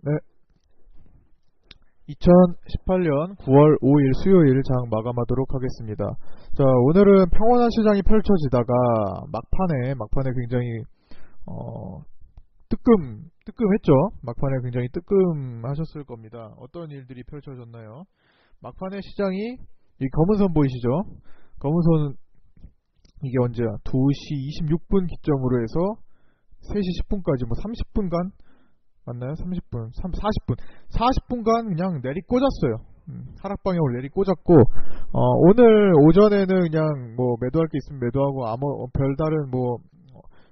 네, 2018년 9월 5일 수요일 장 마감하도록 하겠습니다. 자, 오늘은 평온한 시장이 펼쳐지다가 막판에 굉장히 뜨끔했죠. 막판에 굉장히 뜨끔하셨을 겁니다. 어떤 일들이 펼쳐졌나요? 막판에 시장이 이 검은선 보이시죠? 검은선 이게 언제야? 2시 26분 기점으로 해서 3시 10분까지 뭐 30분간 맞나요? 30분, 40분. 40분간 그냥 내리 꽂았어요. 하락 방향으로 내리 꽂았고, 오늘 오전에는 그냥 뭐 매도할 게 있으면 매도하고, 별다른 뭐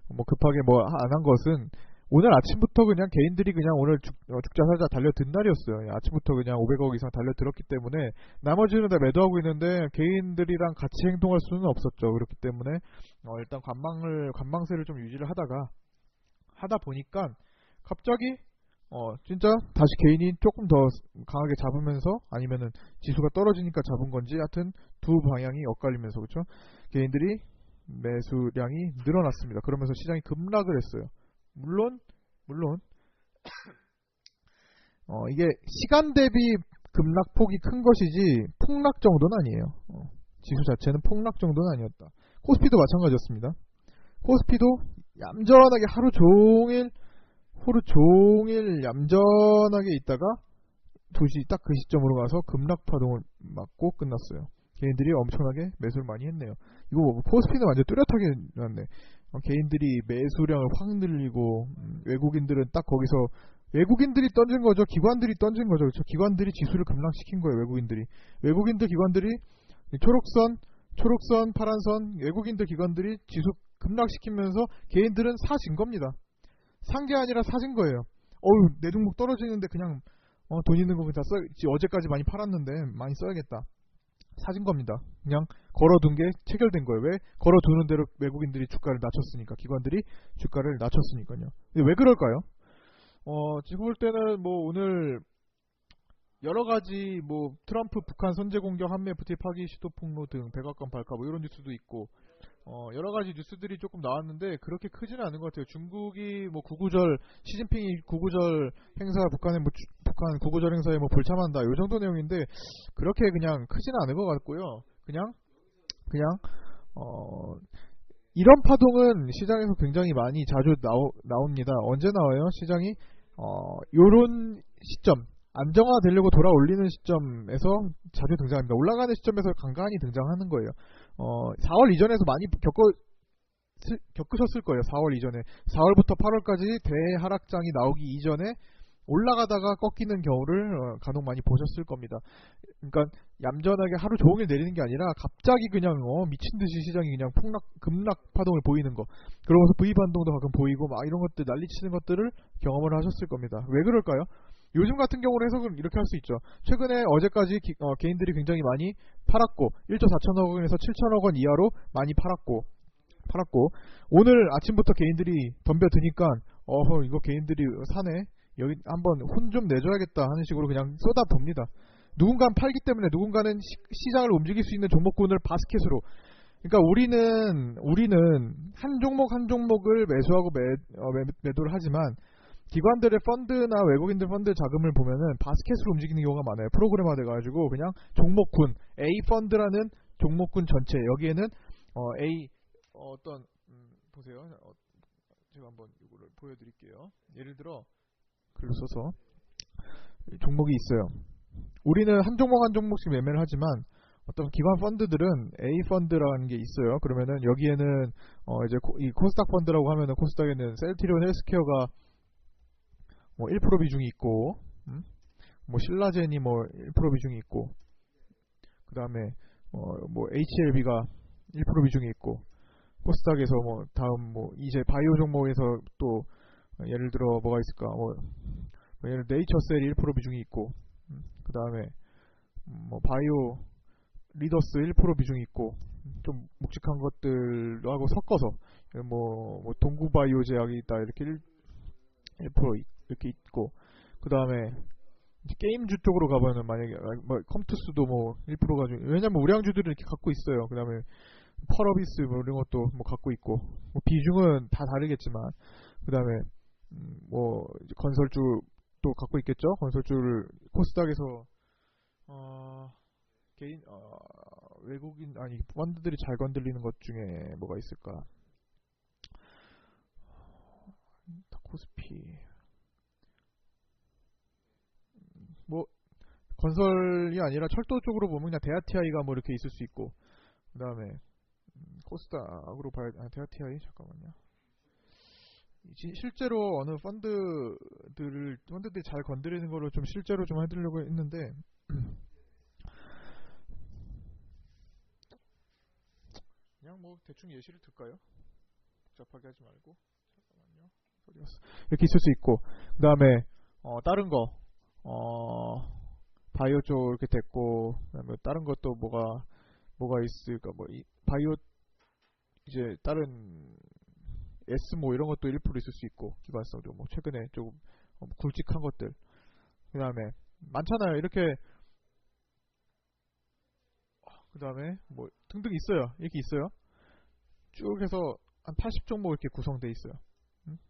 급하게 뭐 안 한 것은, 오늘 아침부터 그냥 개인들이 그냥 오늘 죽자 살자 달려든 날이었어요. 아침부터 그냥 500억 이상 달려들었기 때문에, 나머지는 다 매도하고 있는데, 개인들이랑 같이 행동할 수는 없었죠. 그렇기 때문에, 일단 관망세를 좀 유지를 하다 보니까, 갑자기 진짜 다시 개인이 조금 더 강하게 잡으면서 아니면은 지수가 떨어지니까 잡은 건지 하여튼 두 방향이 엇갈리면서 그렇죠. 개인들이 매수량이 늘어났습니다. 그러면서 시장이 급락을 했어요. 물론 이게 시간 대비 급락폭이 큰 것이지 폭락 정도는 아니에요. 지수 자체는 폭락 정도는 아니었다. 코스피도 마찬가지였습니다. 코스피도 얌전하게 하루 종일 얌전하게 있다가 2시 딱 그 시점으로 가서 급락 파동을 맞고 끝났어요. 개인들이 엄청나게 매수를 많이 했네요. 이거 뭐 코스피는 완전 뚜렷하게 났네. 개인들이 매수량을 확 늘리고 외국인들은 딱 거기서 외국인들이 던진 거죠. 기관들이 던진 거죠. 그렇죠? 기관들이 지수를 급락시킨 거예요. 기관들이 초록선, 파란선 외국인들 기관들이 지수 급락시키면서 개인들은 사신 겁니다. 산 게 아니라 사진 거예요. 내 종목 떨어지는데 그냥 돈 있는 거 그냥 어제까지 많이 팔았는데 많이 써야겠다. 사진 겁니다. 그냥 걸어둔 게 체결된 거예요. 왜? 걸어두는 대로 외국인들이 주가를 낮췄으니까, 기관들이 주가를 낮췄으니까요. 근데 왜 그럴까요? 지금 볼 때는 뭐 오늘 여러 가지 뭐 트럼프 북한 선제 공격 한미 FTA 파기 시도 폭로 등 백악관 발카 뭐 이런 뉴스도 있고 여러 가지 뉴스들이 조금 나왔는데 그렇게 크지는 않은 것 같아요. 중국이 뭐 시진핑이 구구절 행사 북한 구구절 행사에 뭐 불참한다 요 정도 내용인데 그렇게 그냥 크지는 않은 것 같고요. 그냥 이런 파동은 시장에서 굉장히 많이 자주 나옵니다. 언제 나와요? 시장이 요런 시점 안정화되려고 돌아올리는 시점에서 자주 등장합니다. 올라가는 시점에서 간간히 등장하는 거예요. 4월 이전에서 많이 겪으셨을 거예요. 4월 이전에 4월부터 8월까지 대하락장이 나오기 이전에 올라가다가 꺾이는 경우를 간혹 많이 보셨을 겁니다. 그러니까 얌전하게 하루 종일 내리는 게 아니라 갑자기 그냥 미친듯이 시장이 그냥 급락 파동을 보이는 거, 그러면서 V 반동도 가끔 보이고 막 이런 것들 난리치는 것들을 경험을 하셨을 겁니다. 왜 그럴까요? 요즘 같은 경우는 해석은 이렇게 할 수 있죠. 최근에 어제까지 개인들이 굉장히 많이 팔았고 1조 4천억 원에서 7천억 원 이하로 많이 팔았고 오늘 아침부터 개인들이 덤벼드니까 이거 개인들이 사네, 여기 한번 혼 좀 내줘야겠다 하는 식으로 그냥 쏟아봅니다. 누군가는 팔기 때문에 누군가는 시장을 움직일 수 있는 종목군을 바스켓으로, 그러니까 우리는 한 종목을 매수하고 매도를 하지만 기관들의 펀드나 외국인들 펀드 자금을 보면은 바스켓으로 움직이는 경우가 많아요. 프로그래머 돼가지고 그냥 종목군 A 펀드라는 종목군 전체, 여기에는 A 보세요. 제가 한번 이거를 보여드릴게요. 예를 들어 글로 써서 종목이 있어요. 우리는 한 종목씩 매매를 하지만 어떤 기관 펀드들은 A 펀드라는 게 있어요. 그러면은 여기에는 이제 이 코스닥 펀드라고 하면은 코스닥에는 셀트리온 헬스케어가 뭐 1% 비중이 있고, 뭐 신라젠이 뭐 1% 비중이 있고, 그 다음에 뭐 HLB가 1% 비중이 있고, 코스닥에서 뭐 다음 뭐 이제 바이오 종목에서 또 예를 들어 뭐가 있을까? 예를 네이처셀이 1% 비중이 있고, 그 다음에 뭐 바이오 리더스 1% 비중이 있고, 좀 묵직한 것들도 하고 섞어서 뭐 동구바이오 제약이 있다 이렇게 1% 이렇게 있고, 그 다음에 게임주 쪽으로 가보면 만약에 뭐 컴투스도 뭐 1%가 좀, 왜냐면 우량주들은 이렇게 갖고 있어요. 그 다음에 펄어비스 뭐 이런 것도 뭐 갖고 있고, 뭐 비중은 다 다르겠지만, 그 다음에 뭐 건설주도 또 갖고 있겠죠. 건설주를 코스닥에서 개인 외국인 아니 펀드들이 잘 건들리는 것 중에 뭐가 있을까? 코스피 뭐 건설이 아니라 철도 쪽으로 보면 그냥 대아티아이가 뭐 이렇게 있을 수 있고, 그 다음에 코스닥으로 봐야 대아티아이 잠깐만요. 실제로 어느 펀드들이 잘 건드리는 거를 좀 실제로 좀 해드리려고 했는데 그냥 뭐 대충 예시를 들까요? 복잡하게 하지 말고. 잠깐만요. 이렇게 있을 수 있고, 그 다음에 다른 거 바이오 쪽 이렇게 됐고, 그다음에 다른 것도 뭐가 있을까? 뭐 바이오 이제 다른 S 뭐 이런 것도 1% 있을 수 있고, 기관성도 뭐 최근에 조금 굵직한 것들. 그 다음에 많잖아요. 이렇게 그 다음에 뭐 등등 있어요. 이렇게 있어요. 쭉 해서 한 80종목 이렇게 구성돼 있어요.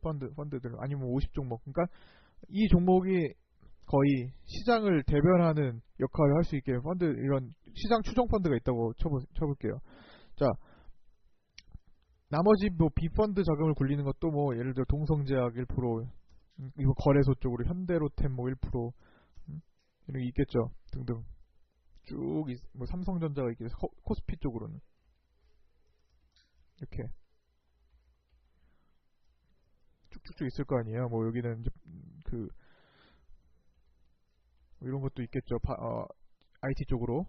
펀드들 아니면 50종목. 그러니까 이 종목이 거의 시장을 대변하는 역할을 할 수 있게 펀드, 이런 시장 추종 펀드가 있다고 쳐볼게요. 자, 나머지 뭐 비펀드 자금을 굴리는 것도 뭐 예를 들어 동성제약 1%, 이거 거래소 쪽으로 현대로템 뭐 1%, 이런 게 있겠죠. 등등 쭉 뭐 삼성전자가 있겠죠. 코스피 쪽으로는 이렇게 쭉쭉쭉 있을 거 아니에요. 뭐 여기는 이제 그 뭐 이런 것도 있겠죠. IT 쪽으로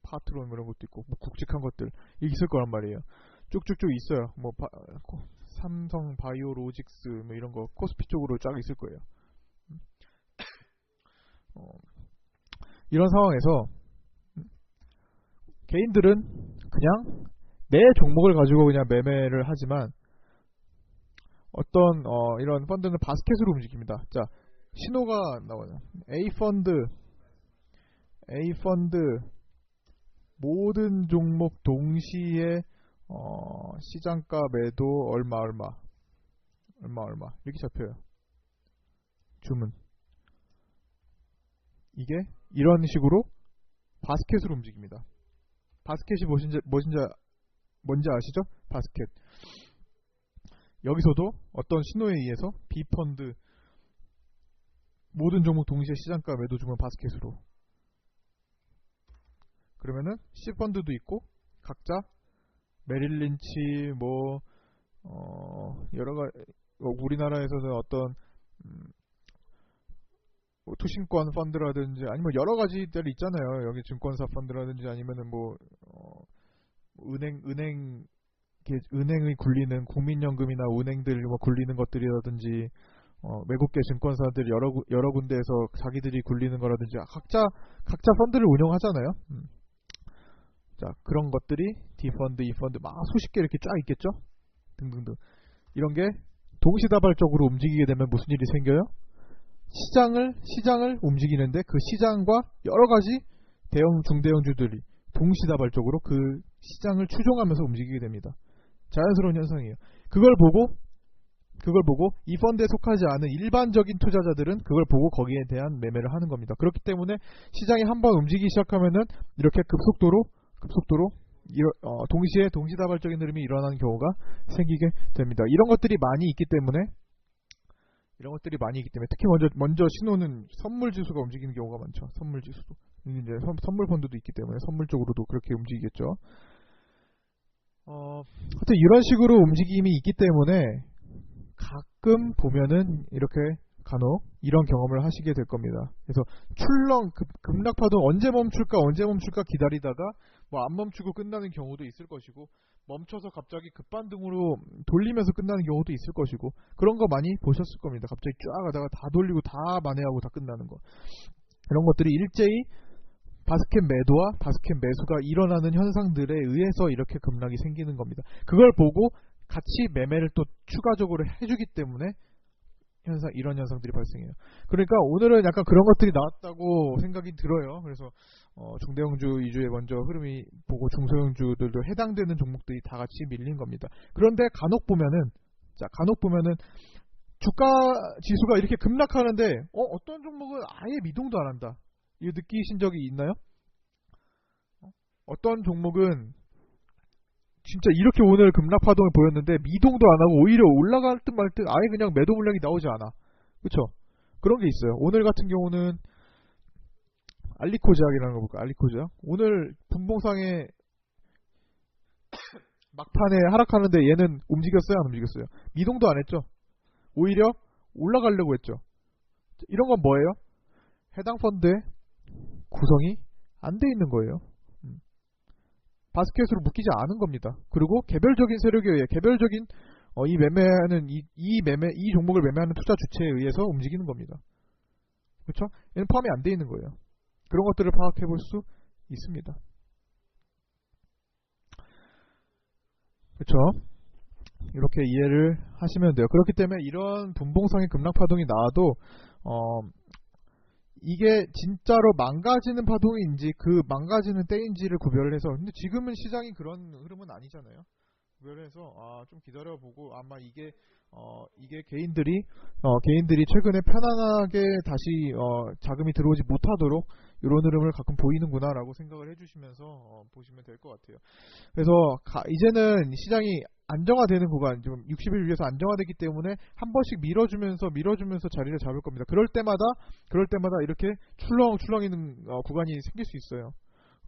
파트론 이런 것도 있고, 뭐 굵직한 것들 있을 거란 말이에요. 쭉쭉쭉 있어요. 뭐 삼성 바이오로직스 뭐 이런 거 코스피 쪽으로 쫙 있을 거예요. 이런 상황에서 개인들은 그냥 내 종목을 가지고 그냥 매매를 하지만 어떤 이런 펀드는 바스켓으로 움직입니다. 자, 신호가 나와요. A 펀드 모든 종목 동시에 시장가 매도 얼마 이렇게 잡혀요. 주문. 이게 이런 식으로 바스켓으로 움직입니다. 바스켓이 뭔지 아시죠? 바스켓. 여기서도 어떤 신호에 의해서 B 펀드 모든 종목 동시에 시장가 매도 주문 바스켓으로. 그러면은 C 펀드도 있고 각자 메릴린치 뭐 여러 가지 우리나라에서는 어떤 뭐 투신권 펀드라든지 아니면 여러 가지들이 있잖아요. 여기 증권사 펀드라든지 아니면은 뭐 은행이 굴리는 국민연금이나 은행들 뭐 굴리는 것들이라든지 외국계 증권사들 여러 군데에서 자기들이 굴리는 거라든지 각자 펀드를 운영하잖아요. 자, 그런 것들이 D 펀드, E 펀드 막 수십 개 이렇게 쫙 있겠죠. 등등등. 이런 게 동시다발적으로 움직이게 되면 무슨 일이 생겨요? 시장을 움직이는데 그 시장과 여러 가지 대형 중대형주들이 동시다발적으로 그 시장을 추종하면서 움직이게 됩니다. 자연스러운 현상이에요. 그걸 보고 이 펀드에 속하지 않은 일반적인 투자자들은 그걸 보고 거기에 대한 매매를 하는 겁니다. 그렇기 때문에 시장이 한번 움직이기 시작하면은 이렇게 급속도로 동시다발적인 흐름이 일어나는 경우가 생기게 됩니다. 이런 것들이 많이 있기 때문에 특히 먼저 신호는 선물 지수가 움직이는 경우가 많죠. 선물 지수도 이제 선물 펀드도 있기 때문에 선물 쪽으로도 그렇게 움직이겠죠. 하여튼 이런 식으로 움직임이 있기 때문에 가끔 보면은 이렇게 간혹 이런 경험을 하시게 될 겁니다. 그래서 급락파도 언제 멈출까 기다리다가 뭐 안 멈추고 끝나는 경우도 있을 것이고, 멈춰서 갑자기 급반등으로 돌리면서 끝나는 경우도 있을 것이고, 그런 거 많이 보셨을 겁니다. 갑자기 쫙 가다가 다 돌리고 다 만회하고 다 끝나는 거. 이런 것들이 일제히 바스켓 매도와 바스켓 매수가 일어나는 현상들에 의해서 이렇게 급락이 생기는 겁니다. 그걸 보고 같이 매매를 또 추가적으로 해주기 때문에 이런 현상들이 발생해요. 그러니까 오늘은 약간 그런 것들이 나왔다고 생각이 들어요. 그래서 중대형주 위주의 먼저 흐름이 보고 중소형주들도 해당되는 종목들이 다 같이 밀린 겁니다. 그런데 간혹 보면은 주가 지수가 이렇게 급락하는데 어떤 종목은 아예 미동도 안 한다. 이거 느끼신 적이 있나요? 어떤 종목은 진짜 이렇게 오늘 급락 파동을 보였는데 미동도 안 하고 오히려 올라갈 듯 말 듯 아예 그냥 매도 물량이 나오지 않아. 그쵸? 그런 게 있어요. 오늘 같은 경우는 알리코 제약이라는 거 볼까요? 알리코 제약. 오늘 분봉상에 막판에 하락하는데 얘는 움직였어요? 안 움직였어요? 미동도 안 했죠? 오히려 올라가려고 했죠. 이런 건 뭐예요? 해당 펀드의 구성이 안 돼 있는 거예요. 바스켓으로 묶이지 않은 겁니다. 그리고 개별적인 세력에 의해 개별적인 이 매매하는 이 종목을 매매하는 투자 주체에 의해서 움직이는 겁니다. 그렇죠? 얘는 포함이 안 돼 있는 거예요. 그런 것들을 파악해 볼 수 있습니다. 그렇죠? 이렇게 이해를 하시면 돼요. 그렇기 때문에 이런 분봉상의 급락 파동이 나와도 이게 진짜로 망가지는 파동인지 그 망가지는 때인지를 구별을 해서, 근데 지금은 시장이 그런 흐름은 아니잖아요. 구별을 해서 좀 기다려보고 아마 이게 개인들이 최근에 편안하게 다시 자금이 들어오지 못하도록 이런 흐름을 가끔 보이는구나라고 생각을 해주시면서 보시면 될 것 같아요. 그래서 이제는 시장이 안정화되는 구간, 지금 60일 위에서 안정화되기 때문에 한 번씩 밀어주면서 자리를 잡을 겁니다. 그럴 때마다 이렇게 출렁출렁 있는 구간이 생길 수 있어요.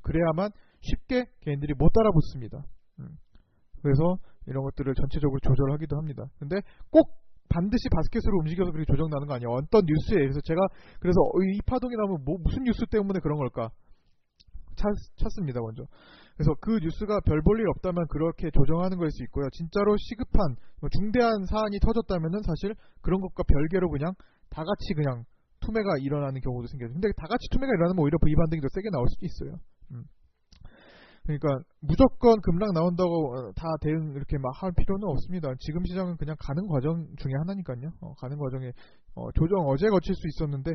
그래야만 쉽게 개인들이 못 따라붙습니다. 그래서 이런 것들을 전체적으로 조절하기도 합니다. 근데 꼭 반드시 바스켓으로 움직여서 그렇게 조정나는 거 아니에요. 어떤 뉴스에 의해서 그래서 이 파동이 나면 무슨 뉴스 때문에 그런 걸까 찾습니다. 먼저. 그래서 그 뉴스가 별 볼 일 없다면 그렇게 조정하는 거일 수 있고요. 진짜로 시급한 중대한 사안이 터졌다면은 사실 그런 것과 별개로 그냥 다 같이 그냥 투매가 일어나는 경우도 생겨요. 근데 다 같이 투매가 일어나면 오히려 V 반등이 더 세게 나올 수도 있어요. 그러니까 무조건 급락 나온다고 다 대응 이렇게 막 할 필요는 없습니다. 지금 시장은 그냥 가는 과정 중에 하나니까요. 가는 과정에 조정 어제 거칠 수 있었는데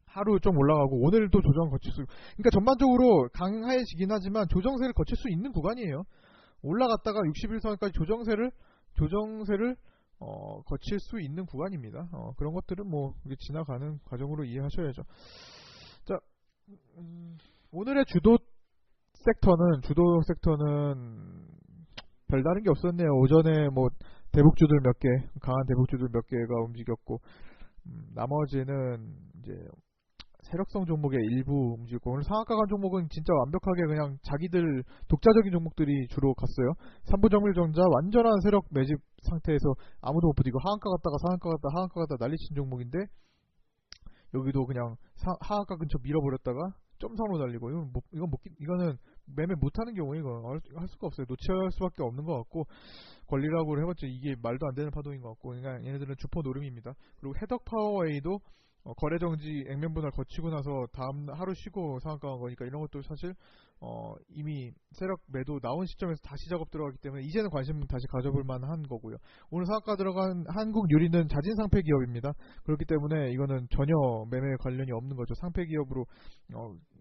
하루 좀 올라가고 오늘도 조정 거칠 수, 그러니까 전반적으로 강해지긴 하지만 조정세를 거칠 수 있는 구간이에요. 올라갔다가 61선까지 조정세를 거칠 수 있는 구간입니다. 그런 것들은 뭐 지나가는 과정으로 이해하셔야죠. 자, 오늘의 주도 섹터는 별다른 게 없었네요. 오전에 뭐 강한 대북주들 몇 개가 움직였고, 나머지는 이제 세력성 종목의 일부 움직였고, 오늘 상한가 간 종목은 진짜 완벽하게 그냥 자기들 독자적인 종목들이 주로 갔어요. 삼부정밀전자 완전한 세력 매집 상태에서 아무도 못 부디고 하한가 갔다가 상한가 갔다 난리친 종목인데, 여기도 그냥 하한가 근처 밀어버렸다가 점선으로 달리고, 이거는 매매 못하는 경우에 이거 할 수가 없어요. 놓칠 수밖에 없는 것 같고, 권리라고 해봤자 이게 말도 안 되는 파동인 것 같고, 그러니까 얘네들은 주포 노름입니다. 그리고 해덕파워웨이도 거래정지 액면분할 거치고 나서 다음 하루 쉬고 상한가 간 거니까 이런 것도 사실 이미 세력 매도 나온 시점에서 다시 작업 들어가기 때문에 이제는 관심 다시 가져볼 만한 거고요. 오늘 상한가 들어간 한국유리는 자진 상폐 기업입니다. 그렇기 때문에 이거는 전혀 매매 관련이 없는 거죠. 상폐 기업으로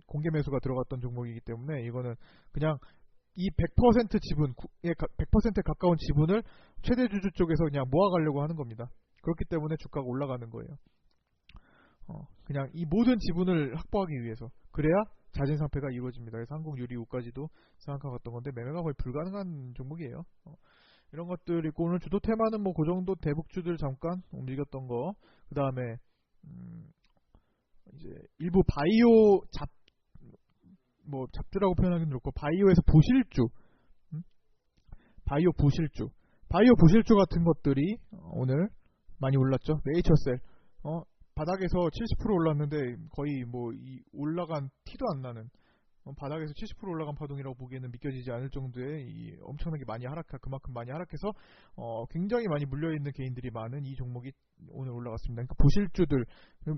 공개 매수가 들어갔던 종목이기 때문에 이거는 그냥 이 100% 지분에 100%에 가까운 지분을 최대 주주 쪽에서 그냥 모아가려고 하는 겁니다. 그렇기 때문에 주가가 올라가는 거예요. 그냥 이 모든 지분을 확보하기 위해서, 그래야 자진 상폐가 이루어집니다. 그래서 한국유리우까지도 상한가 갔던 건데 매매가 거의 불가능한 종목이에요. 이런 것들 있고, 오늘 주도 테마는 뭐 그 정도 대북주들 잠깐 움직였던 거, 그 다음에 이제 일부 바이오 잡주라고 표현하기는 그렇고 바이오에서 바이오 부실주 같은 것들이 오늘 많이 올랐죠. 네이처셀 바닥에서 70% 올랐는데 거의 올라간 티도 안 나는, 바닥에서 70% 올라간 파동이라고 보기에는 믿겨지지 않을 정도의 엄청나게 그만큼 많이 하락해서 굉장히 많이 물려있는 개인들이 많은 이 종목이 오늘 올라갔습니다. 그러니까 부실주들,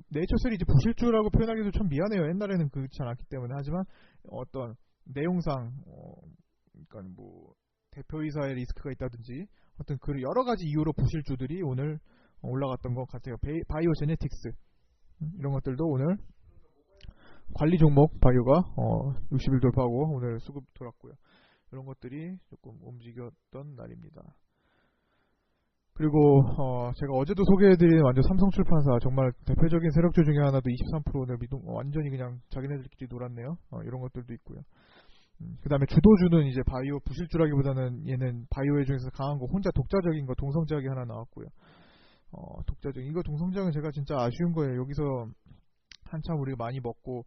네이처셀이 이제 부실주라고 표현하기도 참 미안해요. 옛날에는 그렇지 않았기 때문에. 하지만 어떤 내용상 그러니까 뭐 대표이사의 리스크가 있다든지 어떤 그 여러 가지 이유로 부실주들이 오늘 올라갔던 것 같아요. 바이오 제네틱스 이런 것들도 오늘 관리 종목 바이오가 60일 돌파하고 오늘 수급 돌았고요. 이런 것들이 조금 움직였던 날입니다. 그리고 제가 어제도 소개해드린 완전 삼성출판사 정말 대표적인 세력주 중에 하나도 23% 오늘 완전히 그냥 자기네들끼리 놀았네요. 이런 것들도 있고요. 그 다음에 주도주는 이제 바이오 부실주라기보다는 얘는 바이오의 중에서 강한 거 혼자 독자적인 거 동성제약이 하나 나왔고요. 독자적인 이거 동성제약은 제가 진짜 아쉬운 거예요. 여기서 한참 우리가 많이 먹고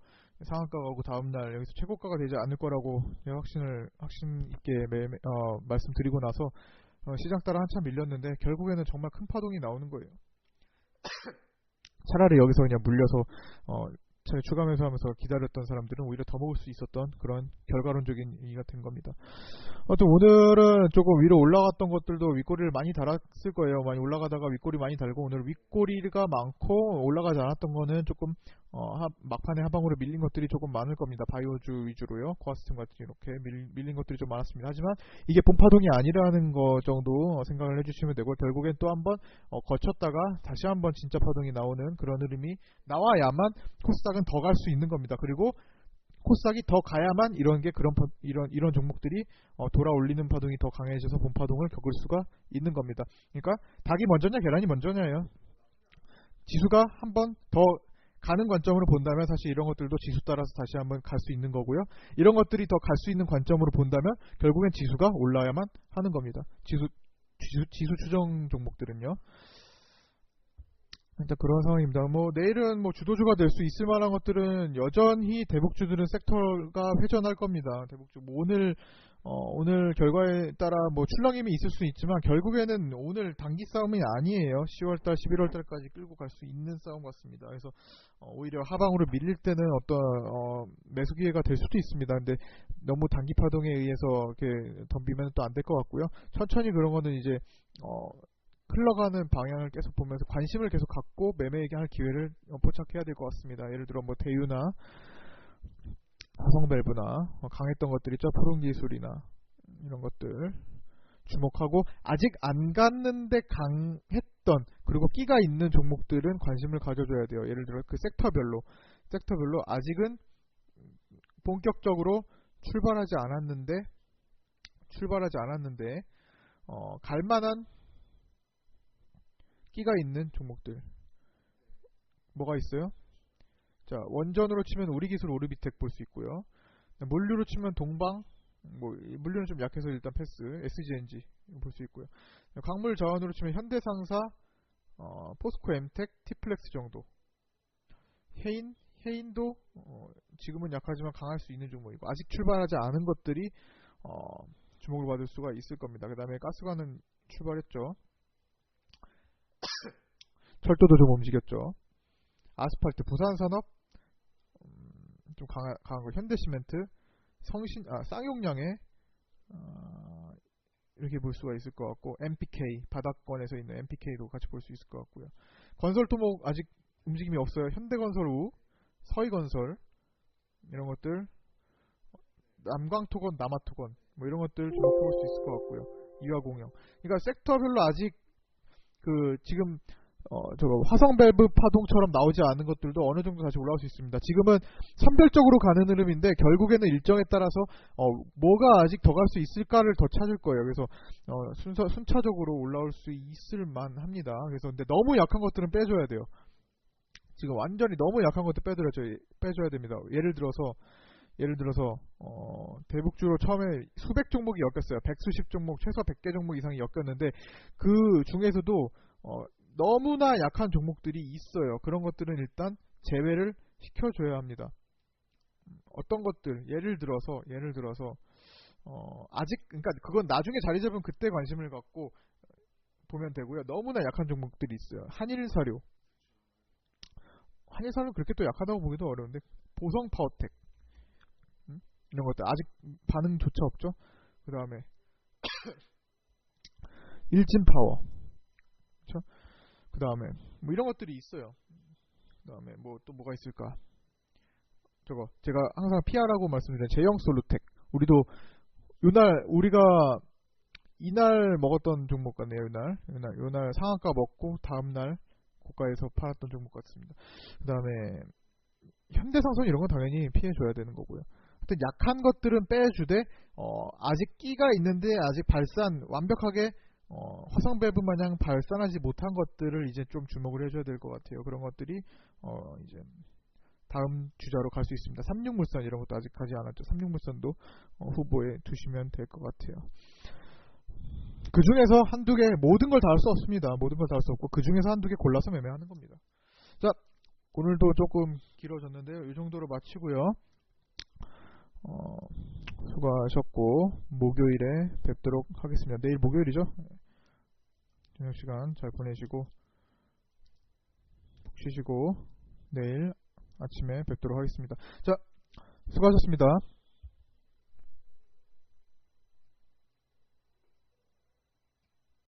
상한가 가고 다음날 여기서 최고가가 되지 않을 거라고 확신 있게 말씀드리고 나서 시장 따라 한참 밀렸는데 결국에는 정말 큰 파동이 나오는 거예요. 차라리 여기서 그냥 물려서 추가 매수하면서 기다렸던 사람들은 오히려 더 먹을 수 있었던 그런 결과론적인 얘기가 된 겁니다. 또 오늘은 조금 위로 올라갔던 것들도 윗꼬리를 많이 달았을 거예요. 많이 올라가다가 윗꼬리 많이 달고, 오늘 윗꼬리가 많고 올라가지 않았던 거는 조금 막판에 하방으로 밀린 것들이 조금 많을 겁니다. 바이오주 위주로요. 코아스템 같은 이렇게 밀린 것들이 좀 많았습니다. 하지만 이게 본파동이 아니라는 거 정도 생각을 해주시면 되고, 결국엔 또 한번 거쳤다가 다시 한번 진짜 파동이 나오는 그런 흐름이 나와야만 코스닥은 더 갈 수 있는 겁니다. 그리고 코스닥이 더 가야만 이런 종목들이 돌아올리는 파동이 더 강해져서 본파동을 겪을 수가 있는 겁니다. 그러니까 닭이 먼저냐 계란이 먼저냐예요. 지수가 한번 더 가는 관점으로 본다면 사실 이런 것들도 지수 따라서 다시 한번 갈 수 있는 거고요. 이런 것들이 더 갈 수 있는 관점으로 본다면 결국엔 지수가 올라야만 하는 겁니다. 지수 추정 종목들은요. 일단 그런 상황입니다. 내일은 주도주가 될 수 있을 만한 것들은 여전히 대북주들은 섹터가 회전할 겁니다. 대북주 오늘 결과에 따라 출렁임이 있을 수 있지만 결국에는 오늘 단기 싸움이 아니에요. 10월달, 11월달까지 끌고 갈 수 있는 싸움 같습니다. 그래서 오히려 하방으로 밀릴 때는 어떤 매수 기회가 될 수도 있습니다. 근데 너무 단기 파동에 의해서 이렇게 덤비면 또 안 될 것 같고요. 천천히 그런 거는 이제 흘러가는 방향을 계속 보면서 관심을 계속 갖고 매매에게 할 기회를 포착해야 될 것 같습니다. 예를 들어 대유나 화성밸브나 강했던 것들 있죠. 푸른기술이나 이런 것들 주목하고, 아직 안 갔는데 강했던 그리고 끼가 있는 종목들은 관심을 가져줘야 돼요. 예를 들어 그 섹터별로 아직은 본격적으로 출발하지 않았는데 갈만한 끼가 있는 종목들 뭐가 있어요? 자, 원전으로 치면 우리기술 오르비텍 볼 수 있고요. 물류로 치면 동방, 물류는 좀 약해서 일단 패스, SGNG 볼 수 있고요. 광물 자원으로 치면 현대상사, 포스코 엠텍, 티플렉스 정도. 해인도 지금은 약하지만 강할 수 있는 종목이고, 아직 출발하지 않은 것들이 주목을 받을 수가 있을 겁니다. 그 다음에 가스관은 출발했죠. 철도도 좀 움직였죠. 아스팔트, 부산산업 좀 강한 거, 현대시멘트, 쌍용량에 이렇게 볼 수가 있을 것 같고, MPK 바닥권에서 있는 MPK도 같이 볼 수 있을 것 같고요. 건설 토목 아직 움직임이 없어요. 현대건설 우, 서희건설 이런 것들, 남광토건, 남아토건 이런 것들 주목해 볼 수 있을 것 같고요. 이화공영. 그러니까 섹터별로 아직 지금 화성밸브 파동처럼 나오지 않은 것들도 어느 정도 다시 올라올 수 있습니다. 지금은 선별적으로 가는 흐름인데 결국에는 일정에 따라서 뭐가 아직 더 갈 수 있을까를 더 찾을 거예요. 그래서 순차적으로 올라올 수 있을 만합니다. 그래서 근데 너무 약한 것들은 빼줘야 돼요. 지금 완전히 너무 약한 것들 빼줘야 됩니다. 예를 들어서 대북주로 처음에 수백 종목이 엮였어요. 백수십 종목, 최소 100개 종목 이상이 엮였는데 그 중에서도 너무나 약한 종목들이 있어요. 그런 것들은 일단 제외를 시켜줘야 합니다. 어떤 것들, 예를 들어서 아직, 그러니까 그건 나중에 자리 잡으면 그때 관심을 갖고 보면 되고요. 너무나 약한 종목들이 있어요. 한일사료는 그렇게 또 약하다고 보기도 어려운데, 보성파워텍 이런 것들 아직 반응조차 없죠. 그 다음에 일진파워, 그렇죠? 그 다음에 이런 것들이 있어요. 그 다음에 또 뭐가 있을까? 제가 항상 피하라고 말씀드린 제형솔루텍, 우리도 우리가 이날 먹었던 종목 같네요. 요날 상한가 먹고 다음날 고가에서 팔았던 종목 같습니다. 그 다음에 현대상선 이런 건 당연히 피해줘야 되는 거고요. 하여튼 약한 것들은 빼주되 아직 끼가 있는데 아직 완벽하게 화성 밸브 마냥 발산하지 못한 것들을 이제 좀 주목을 해줘야 될 것 같아요. 그런 것들이 이제 다음 주자로 갈 수 있습니다. 36물선 이런 것도 아직 가지 않았죠. 36물선도 후보에 두시면 될 것 같아요. 그 중에서 한두 개, 모든 걸 다 할 수 없습니다. 모든 걸 다 할 수 없고 그 중에서 한두 개 골라서 매매하는 겁니다. 자, 오늘도 조금 길어졌는데요. 이 정도로 마치고요. 수고하셨고 목요일에 뵙도록 하겠습니다. 내일 목요일이죠? 저녁 시간 잘 보내시고 푹 쉬시고 내일 아침에 뵙도록 하겠습니다. 자, 수고하셨습니다.